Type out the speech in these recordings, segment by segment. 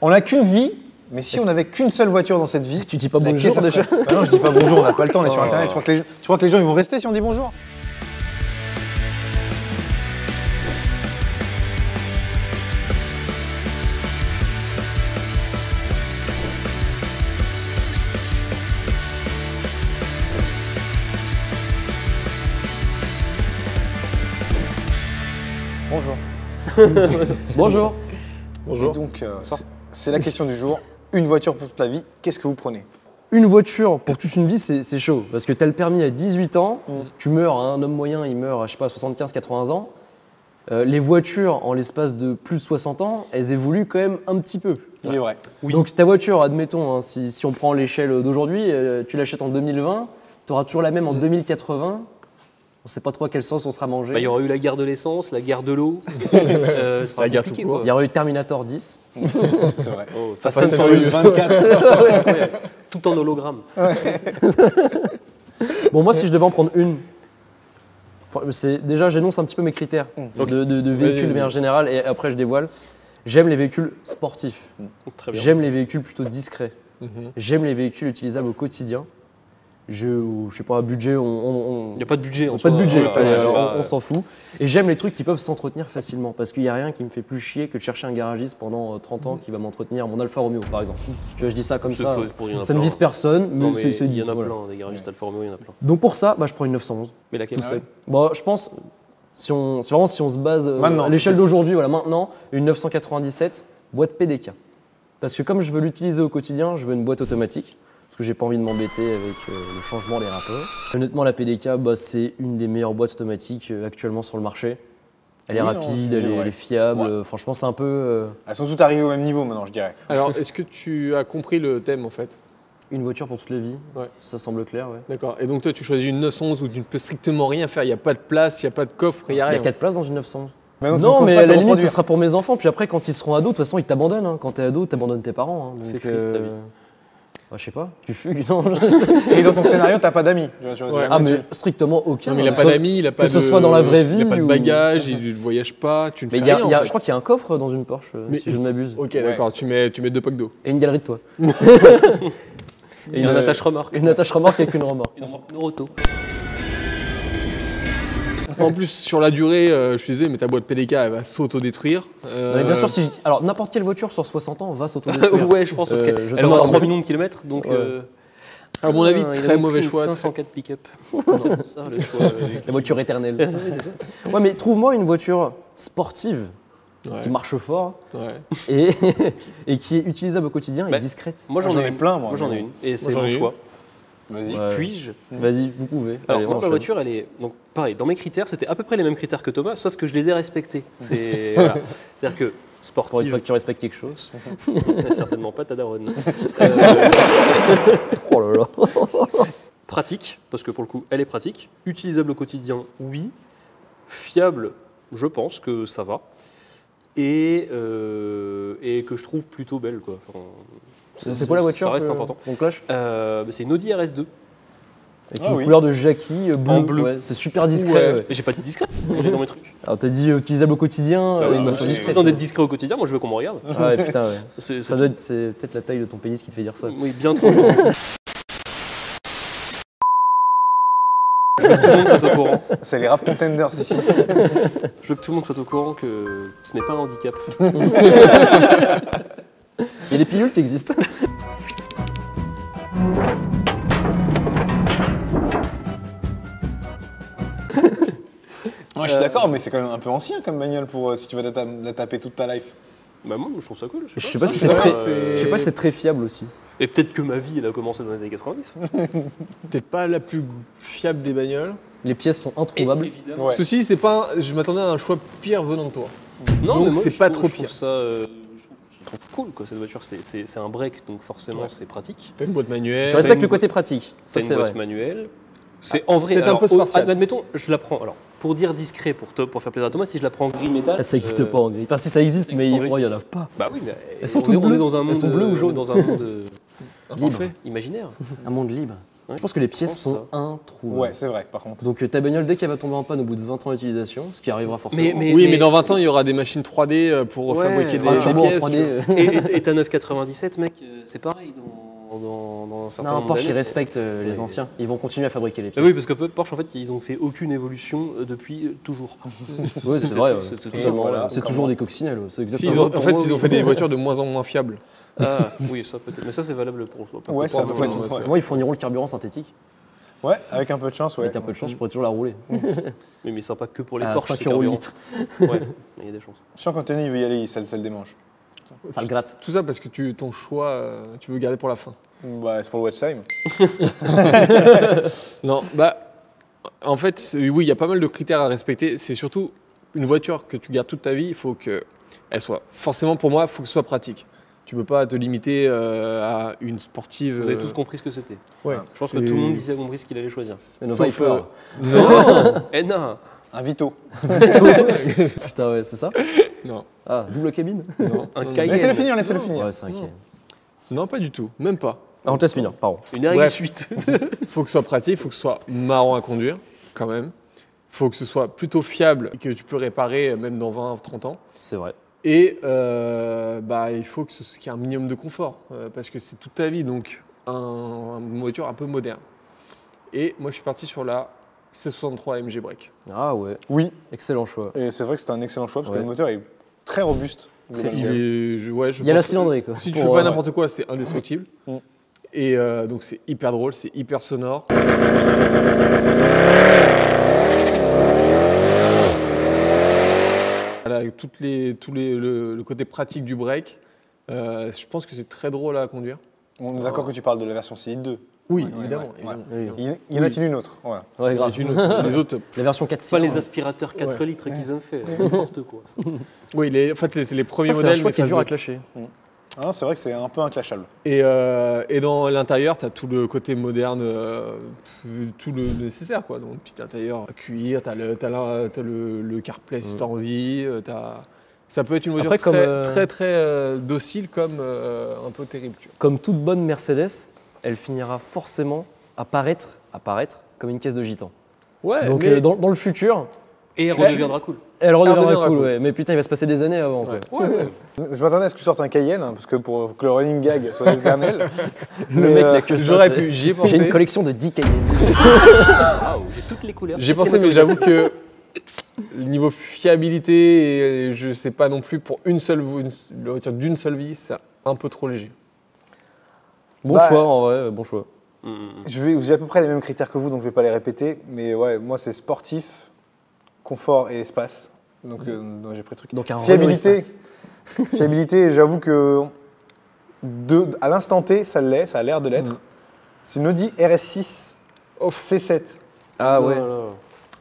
On n'a qu'une vie, mais si on n'avait qu'une seule voiture dans cette vie... Tu dis pas bonjour déjà? Bah non, je dis pas bonjour, on n'a pas le temps, on est sur Internet. Tu crois que les gens ils vont rester si on dit bonjour? Bonjour. Bonjour. Et donc, c'est la question du jour. Une voiture pour toute la vie, qu'est-ce que vous prenez? Une voiture pour toute une vie, c'est chaud. Parce que tu as le permis à 18 ans, tu meurs, hein, un homme moyen, il meurt à, je sais pas, 75-80 ans. Les voitures, en l'espace de plus de 60 ans, elles évoluent quand même un petit peu. Il est vrai. Oui. Donc ta voiture, admettons, hein, si on prend l'échelle d'aujourd'hui, tu l'achètes en 2020, tu auras toujours la même en 2080. On ne sait pas trop à quel sens on sera mangé. Bah, il y aura eu la guerre de l'essence, la guerre de l'eau. La guerre tout court. Il y aura eu Terminator 10. C'est vrai. Oh, Fast and Furious 24. Tout en hologramme. Ouais. Bon, moi, si je devais en prendre une, déjà, j'énonce un petit peu mes critères de véhicules de manière générale et après, je dévoile. J'aime les véhicules sportifs. J'aime les véhicules plutôt discrets. J'aime les véhicules utilisables au quotidien. Je sais pas, budget, il n'y a pas de budget. Pas de budget, on s'en fout. Et j'aime les trucs qui peuvent s'entretenir facilement parce qu'il n'y a rien qui me fait plus chier que de chercher un garagiste pendant 30 ans qui va m'entretenir mon Alfa Romeo par exemple. Tu vois, je dis ça comme ça, ça ne vise personne, mais c'est il y en a plein, des garagistes Alfa Romeo, il y en a plein. Donc pour ça, je prends une 911. Mais laquelle? Bon, je pense, si on se base à l'échelle d'aujourd'hui, voilà, maintenant, une 997, boîte PDK. Parce que comme je veux l'utiliser au quotidien, je veux une boîte automatique. Parce que j'ai pas envie de m'embêter avec le changement des rapports. Honnêtement, la PDK, c'est une des meilleures boîtes automatiques actuellement sur le marché. Elle est rapide, elle est fiable. Franchement, c'est un peu... Elles sont toutes arrivées au même niveau maintenant, je dirais. Alors, est-ce que tu as compris le thème en fait? Une voiture pour toute la vie, ça semble clair, ouais. D'accord. Et donc toi, tu choisis une 911 où tu ne peux strictement rien faire. Il n'y a pas de place, il n'y a pas de coffre, il n'y a rien. Il y a 4 places dans une 911. Non, mais à la limite, ce sera pour mes enfants. Puis après, quand ils seront ados, de toute façon, ils t'abandonnent. Hein. Quand t'es ado, t'abandonnes tes parents. Hein. C'est triste, ta vie. Je sais pas, tu fugues, non? Et dans ton scénario, t'as pas d'amis? Mais strictement aucun. Non, mais il n'a pas d'amis, il n'a pas que ce soit dans la vraie vie. Il n'a pas de bagages, il ne voyage pas, tu ne fais rien. Je crois qu'il y a un coffre dans une Porsche, si je ne m'abuse. Ok, d'accord, tu mets 2 packs d'eau. Et une galerie de toit. Et une attache-remorque. Une attache-remorque avec une remorque. Une remorque Noroto. En plus, sur la durée, je suis désolé, mais ta boîte PDK, elle va s'autodétruire. Bien sûr, alors n'importe quelle voiture sur 60 ans va s'autodétruire. Ouais, je pense, parce qu'elle aura 3 millions de kilomètres, donc... À mon avis, très mauvais choix. 504 pick-up. C'est pour ça le choix. La voiture éternelle. C'est ça. Ouais, mais trouve-moi une voiture sportive qui marche fort et qui est utilisable au quotidien et discrète. Moi j'en ai plein, moi j'en ai une et c'est mon choix. Vas-y. Puis-je? Vas-y, vous pouvez. Alors moi, ma voiture, elle est donc pareil. Dans mes critères, c'était à peu près les mêmes critères que Thomas, sauf que je les ai respectés. C'est-à-dire que sportive. Pour une fois que tu respectes quelque chose. Certainement pas ta daronne. Oh là là. Pratique, parce que pour le coup, elle est pratique. Utilisable au quotidien, oui. Fiable, je pense que ça va. Et que je trouve plutôt belle, quoi. Enfin, c'est quoi la voiture? Ça reste important. On cloche. C'est une Audi RS2. Avec une couleur de Jackie bleu. En bleu. Ouais, c'est super discret. Mais j'ai pas dit discret dans mes trucs. Alors t'as dit utilisable au quotidien. Discret. D'être discret au quotidien, moi je veux qu'on me regarde. Ah ouais, putain, ouais. C'est peut-être la taille de ton pénis qui te fait dire ça. Oui, bien trop. Je veux que tout le monde soit au courant. C'est les rap contenders ici. Je veux que tout le monde soit au courant que ce n'est pas un handicap. Il y a des pilules qui existent. Je suis d'accord, mais c'est quand même un peu ancien comme bagnole pour si tu vas la taper toute ta life. Bah moi, je trouve ça cool. Je sais pas si c'est très fiable aussi. Et peut-être que ma vie, elle a commencé dans les années 90. T'es pas la plus fiable des bagnoles. Les pièces sont introuvables. Ouais. Ceci, c'est pas. Je m'attendais à un choix pire venant de toi. Non, donc mais moi, c'est pas trop pire. Je trouve cool, quoi, cette voiture. C'est un break, donc forcément, c'est pratique. T'as une boîte manuelle. Tu respectes le côté pratique. Ça, c'est c'est une vrai. boîte manuelle. C'est en vrai. Peut-être un peu spartiate. Admettons, je la prends. Alors, pour dire discret, pour faire plaisir à Thomas, si je la prends en gris métal. Ça n'existe pas en gris. Enfin, si ça existe, mais il n'y en a pas. Bah oui, mais elles sont toutes bleues. On est dans un monde, Elles sont bleues ou jaunes dans un monde libre, imaginaire. un monde libre. Je pense que les pièces Je pense sont introuvables. Ouais, c'est vrai, par contre. Donc ta bagnole, dès qu'elle va tomber en panne au bout de 20 ans d'utilisation, ce qui arrivera forcément. Mais dans 20 ans, il y aura des machines 3D pour Ouais, fabriquer Enfin, un des turbo en pièces. 3D. Et ta 997, mec, c'est pareil dans un certain Non, nombre Porsche, ils d'années. respectent les anciens. Ils vont continuer à fabriquer les Ah pièces. oui, parce que Porsche, en fait, ils ont fait aucune évolution depuis toujours. Oui, c'est vrai. c'est ouais. totalement- voilà. C'est toujours des coccinelles. C'est Si, exactement. ils ont fait des voitures de moins en moins fiables. Ah, oui, ça peut-être. Mais ça, c'est valable pour Ouais, ça pour- peut être. pour- Ouais. Moi, ils fourniront le carburant synthétique. Ouais, avec un peu de chance, ouais. Avec un peu de chance, je pourrais toujours la rouler. Mais sympa que pour les À Porsche. 5 c'est euros le carburant. litre. Ouais, il y a des chances. Je sens qu'Anthony veut y aller, ça le démange. Ça le gratte. Tout ça parce que ton choix, tu veux garder pour la fin. Bah, c'est pour le watch time. Non, bah, en fait, oui, il y a pas mal de critères à respecter. C'est surtout une voiture que tu gardes toute ta vie, il faut qu'elle soit, forcément pour moi, il faut que ce soit pratique. Tu peux pas te limiter à une sportive. Vous avez tous compris ce que c'était. Ouais. Je pense que tout le monde ici a compris ce qu'il allait choisir. Nos Sauf, Viper. Non. Eh non. Un Vito. Putain, ouais, c'est ça Non. Ah, double cabine Non. Un Non, Cayenne. Laissez-le finir, laissez-le finir. Ouais, c'est inquiet. Non, pas du tout, même pas. Ah, on te laisse finir, pardon. Une RX8. Il faut que ce soit pratique, il faut que ce soit marrant à conduire, quand même. Il faut que ce soit plutôt fiable et que tu peux réparer même dans 20 ou 30 ans. C'est vrai. Et il faut qu'il y ait un minimum de confort, parce que c'est toute ta vie, donc une voiture un peu moderne. Et moi, je suis parti sur la C63 AMG Break. Ah ouais, Oui, excellent choix. et c'est vrai que c'est un excellent choix parce Ouais. que le moteur est très robuste. Très globalement. Il y a la cylindrée, quoi. Si tu Pour, fais pas euh, n'importe quoi, c'est indestructible. Mm. Et donc, c'est hyper drôle, c'est hyper sonore. Voilà, le côté pratique du break, je pense que c'est très drôle à conduire. On est d'accord que tu parles de la version CI2. Oui, Ouais, évidemment. ouais, évidemment. Oui. Il y en a-t-il une autre? Voilà. Ouais, Et grave. les autres, La version 4 Pas cylindres. les aspirateurs 4 Ouais. litres qu'ils ont fait. N'importe quoi. oui, en fait, c'est les premiers Ça, c'est modèles. un choix mais qui est phase dur à 2. clasher. Ah, c'est vrai que c'est un peu inclashable. Et dans l'intérieur, tu as tout le côté moderne, tout le nécessaire, quoi. Donc, petit intérieur à cuir, tu as le CarPlay si tu as envie. Ça peut être une voiture Après, très docile comme un peu terrible. Tu vois. Comme toute bonne Mercedes, elle finira forcément à paraître comme une caisse de gitan. Ouais, Donc mais- dans le futur, Et elle redeviendra cool. elle redeviendra redeviendra cool, cool. ouais. Mais putain, il va se passer des années avant. quoi. Ouais, ouais. Je m'attendais à ce que tu sortes un Cayenne, hein, parce que pour que le running gag soit éternel. Le Mais, mec n'a que ça. J'aurais tu sais. pu, j'y ai J'ai pensé. une collection de 10 Cayenne. Waouh, j'ai toutes les couleurs. J'ai toutes pensé, les mais j'avoue motorisations. que le niveau fiabilité, et je sais pas non plus pour une voiture d'une seule vie, c'est un peu trop léger. Bon Bah, choix, en vrai, bon choix. J'ai à peu près les mêmes critères que vous, donc je vais pas les répéter. Mais ouais, moi c'est sportif, confort et espace. Donc j'ai pris le truc. Donc un Fiabilité. Renault Espace. Fiabilité, j'avoue que à l'instant T, ça l'est, ça a l'air de l'être. C'est une Audi RS6 C7. Ah ouais. Voilà.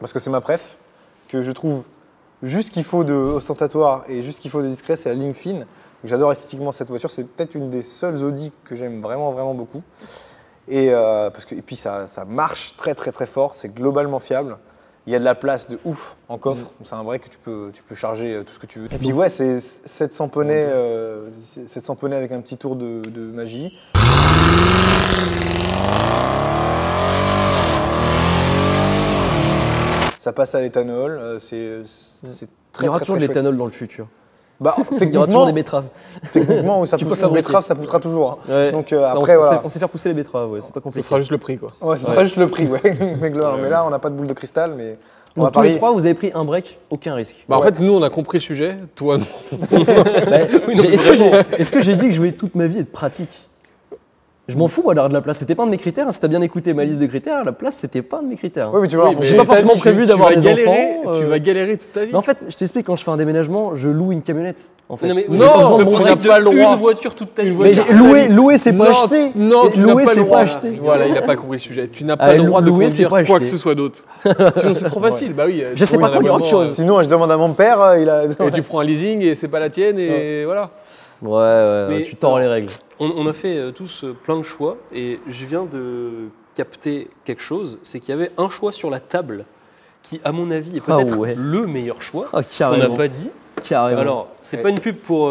Parce que c'est ma préf, que je trouve juste ce qu'il faut de ostentatoire et juste ce qu'il faut de discret, c'est la ligne fine. J'adore esthétiquement cette voiture, c'est peut-être une des seules Audi que j'aime vraiment, vraiment beaucoup. Et puis ça marche très, très, très fort, c'est globalement fiable. Il y a de la place de ouf en coffre, c'est un vrai que tu peux charger tout ce que tu veux. Et puis ouais, c'est 700 poneys, 700 poneys avec un petit tour de magie. Ça passe à l'éthanol, c'est très, Il y aura très, toujours de très chouette. l'éthanol dans le futur. Bah, Il y aura techniquement, toujours des betteraves. techniquement, oui, ça Tu pousse peux fabriquer. une betterave, ça poussera toujours. Hein. Ouais. Donc Ça, après, voilà. on sait faire pousser les betteraves, ouais, c'est pas Ce compliqué. sera juste le prix, quoi. Ouais, ce sera juste le prix, ouais. Mais là, on n'a pas de boule de cristal, mais on va Donc tous les parier. trois, vous avez pris un break, aucun risque. Bah, Ouais. En fait, nous, on a compris le sujet. Toi, non. Bah, Est-ce que j'ai dit que je voulais toute ma vie être pratique? Je m'en fous moi d'avoir de la place, c'était pas un de mes critères. Si t'as bien écouté ma liste de critères, la place c'était pas un de mes critères. Oui, mais tu vois, Oui, mais J'ai pas ta forcément vie, prévu tu d'avoir vas des galérer, enfants. Tu vas galérer toute ta vie. Mais en fait, je t'explique, quand je fais un déménagement, je loue une camionnette. En fait. Non, mais J'ai non, pas besoin de le mon principe break. de- pas le droit. Une voiture toute ta vie. Mais j'ai loué c'est pas acheté. Non, tu n'as louer pas c'est le pas droit. acheté. Voilà, il n'a pas compris le sujet. Tu n'as Ah, pas le droit de louer, c'est conduire pas quoi que acheter. ce soit d'autre. Sinon, c'est trop facile. Bah oui. Je sais pas conduire autre chose. sinon, je demande à mon père, il a. Et tu prends un leasing et c'est pas la tienne et voilà. Ouais, Mais- tu tords les règles. On a fait tous plein de choix et je viens de capter quelque chose, c'est qu'il y avait un choix sur la table qui, à mon avis, est peut-être Ah ouais. le meilleur choix. Ah, On n'a carrément. pas dit. Carrément. Alors, c'est pas une pub pour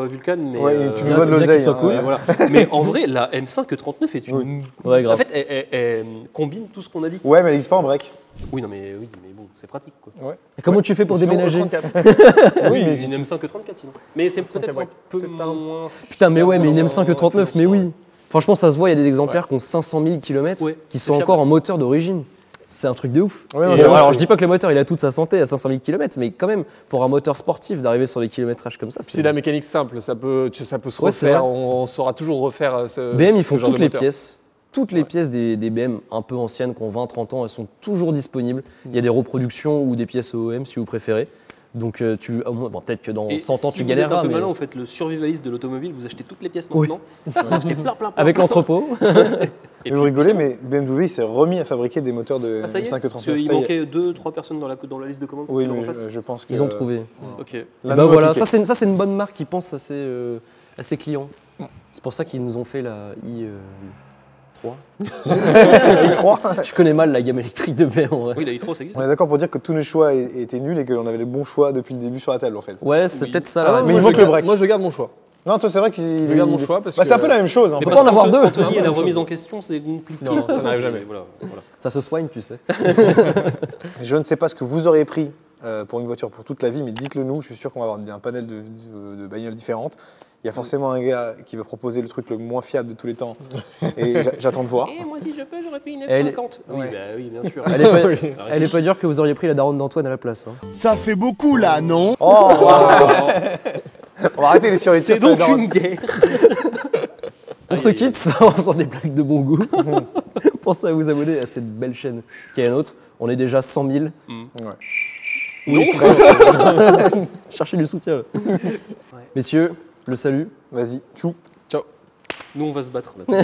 Vulcan, mais. Ouais, tu nous bien- donnes bien l'oseille. qu'il soit cool. ouais. Voilà. Mais en vrai, la M5-39 est une. Oui. Ouais, grave. En fait, elle combine tout ce qu'on a dit. Ouais, mais elle n'existe pas en break. Oui, mais bon, c'est pratique quoi. Et comment tu fais pour Sinon, déménager 34. Oui, mais une M5-34 sinon. Mais c'est peut-être un peu moins. Putain, mais ouais, mais une Ouais, M5-39, mais oui. Franchement, ça se voit, il y a des exemplaires qui ont 500 000 km Ouais, qui c'est sont fiable. encore en moteur d'origine. C'est un truc de ouf. Ouais, non, Et j'avoue, alors, c'est- je dis pas que le moteur il a toute sa santé à 500 000 km, mais quand même, pour un moteur sportif, d'arriver sur des kilométrages comme ça, Si la mécanique simple, ça peut se Ouais, c'est refaire, vrai. on saura toujours refaire ce BM, ils ce font genre toutes de les moteur. pièces. Toutes les pièces des BM un peu anciennes, qui ont 20-30 ans, elles sont toujours disponibles. Il y a des reproductions ou des pièces OEM si vous préférez. Donc, bon, peut-être que dans Et 100 ans, si tu vous êtes galéreras. un peu mais- malin, vous faites le survivaliste de l'automobile, vous achetez toutes les pièces Oui. maintenant. Vous achetez plein. Avec l'entrepôt. Et vous puis, rigolez, ça- mais BMW il s'est remis à fabriquer des moteurs de Ah, ça y est. Parce 539. qu'il Ça y est. manquait 2-3 personnes dans la liste de commandes. Oui, pour mais qu'ils le refassent. je pense que. Ils ont trouvé. Ok. Et l'anneau bah a voilà, cliqué. ça c'est une bonne marque qui pense à ses clients. C'est pour ça qu'ils nous ont fait la i3. i3. Je connais mal la gamme électrique de BM en vrai. Oui, la i3, ça existe. On est d'accord pour dire que tous nos choix étaient nuls et qu'on avait les bons choix depuis le début sur la table en fait. Ouais, c'est Oui. peut-être ça. Ah, la mais moi, il je manque le garde- break. Moi, je garde mon choix. Non, toi c'est vrai qu'il. Je garde mon choix parce Bah, c'est un que- peu la même chose. En Mais fait. peut pas en avoir deux. Anthony et la même remise chose. en question, c'est compliqué. Non, ça n'arrive jamais. Voilà. Ça se soigne, tu sais. Je ne sais pas ce que vous auriez pris pour une voiture pour toute la vie, mais dites-le nous. Je suis sûr qu'on va avoir un panel de bagnoles différentes. Il y a forcément un gars qui va proposer le truc le moins fiable de tous les temps. Et j'attends de voir. Et moi, si je peux, j'aurais pris une Elle- F50. Oui, Ouais. bah oui, bien sûr. Elle est pas, Oui. elle est pas dure que vous auriez pris la daronne d'Antoine à la place. Hein. Ça fait beaucoup là, non? Oh, on va arrêter les sur les tirs C'est sur les donc darons. une guerre. On se quitte en faisant des blagues de bon goût. Pensez à vous abonner à cette belle chaîne qui est la nôtre. On est déjà 100 000. Ouais. Cherchez du soutien. Messieurs, le salut. Vas-y, tchou. Nous, on va se battre. Maintenant.